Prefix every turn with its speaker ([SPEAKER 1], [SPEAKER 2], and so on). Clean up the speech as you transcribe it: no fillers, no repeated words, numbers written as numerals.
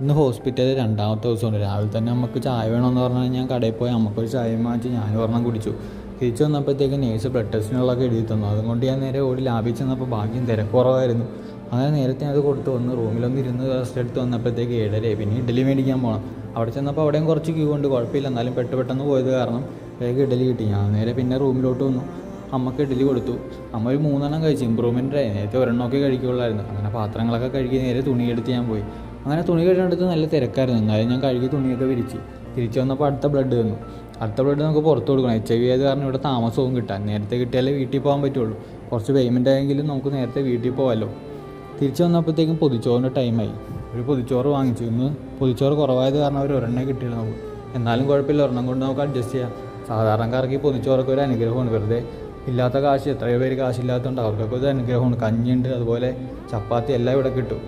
[SPEAKER 1] ഇന്ന് ഹോസ്പിറ്റലിൽ രണ്ടാമത്തെ ദിവസമുണ്ട്. രാവിലെ തന്നെ നമുക്ക് ചായ വേണമെന്ന് പറഞ്ഞാൽ ഞാൻ കടയിൽ പോയി നമുക്കൊരു ചായ വാങ്ങിച്ച് ഞാൻ ഒരെണ്ണം കുടിച്ചു. തിരിച്ചു വന്നപ്പോഴത്തേക്ക് നേഴ്സ് ബ്ലഡ് ടെസ്റ്റിനുള്ളതൊക്കെ എഴുതി തന്നു. അതുകൊണ്ട് ഞാൻ നേരെ ഓടി ലാബിൽ ചെന്നപ്പോൾ ഭാഗ്യം തിരക്ക് കുറവായിരുന്നു. അങ്ങനെ നേരത്തെ അത് കൊടുത്ത് വന്ന് റൂമിലൊന്ന് ഇരുന്ന് റെസ്റ്റ് എടുത്ത് വന്നപ്പോഴത്തേക്ക് 7:30. പിന്നെ ഇഡ്ഡലി മേടിക്കാൻ പോകണം. അവിടെ ചെന്നപ്പോൾ അവിടെയും കുറച്ച് ക്യൂ ഉണ്ട്. കുഴപ്പമില്ല, എന്നാലും പെട്ടെന്ന് പോയത് കാരണം വേഗം ഇഡ്ഡലി കിട്ടി. ഞാൻ നേരെ പിന്നെ റൂമിലോട്ട് വന്നു. അമ്മക്ക് ഇഡ്ഡലി കൊടുത്തു. അമ്മ ഒരു 3 കഴിച്ചു. ഇമ്പ്രൂവ്മെൻറ്റായി. നേരത്തെ ഒരെണ്ണമൊക്കെ കഴിക്കുള്ളായിരുന്നു. അങ്ങനെ പാത്രങ്ങളൊക്കെ കഴുകി നേരെ തുണിയെടുത്ത് ഞാൻ പോയി. അങ്ങനെ തുണി കഴുകേണ്ടത് നല്ല തിരക്കായിരുന്നു. എന്നാലും ഞാൻ കഴുകി തുണിയൊക്കെ തിരിച്ച് വന്നപ്പോൾ അടുത്ത ബ്ലഡ് തന്നു. അടുത്ത ബ്ലഡ് നമുക്ക് പുറത്ത് കൊടുക്കണം. HIV ആയത് കാരണം ഇവിടെ താമസവും കിട്ടാൻ. നേരത്തെ കിട്ടിയാലേ വീട്ടിൽ പോകാൻ പറ്റുള്ളൂ. കുറച്ച് പേയ്മെൻ്റ് ആയെങ്കിലും നമുക്ക് നേരത്തെ വീട്ടിൽ പോകാമല്ലോ. തിരിച്ച് വന്നപ്പോഴത്തേക്കും പൊതിച്ചോറിൻ്റെ ടൈമായി. ഒരു പൊതിച്ചോറ് വാങ്ങിച്ചു. ഇന്ന് പൊതിച്ചോറ് കുറവായത് കാരണം അവർ ഒരെണ്ണേ കിട്ടിയില്ല നമുക്ക്. എന്നാലും കുഴപ്പമില്ല, ഒരെണ്ണം കൊണ്ട് നമുക്ക് അഡ്ജസ്റ്റ് ചെയ്യാം. സാധാരണക്കാർക്ക് ഈ പൊതിച്ചോറൊക്കെ ഒരു അനുഗ്രഹമാണ്. വെറുതെ ഇല്ലാത്ത കാശ്, എത്രയോ പേര് കാശില്ലാത്തതുകൊണ്ട് അവർക്കൊക്കെ ഒരു അനുഗ്രഹമാണ്. കഞ്ഞിയുണ്ട്, അതുപോലെ ചപ്പാത്തി എല്ലാം ഇവിടെ കിട്ടും.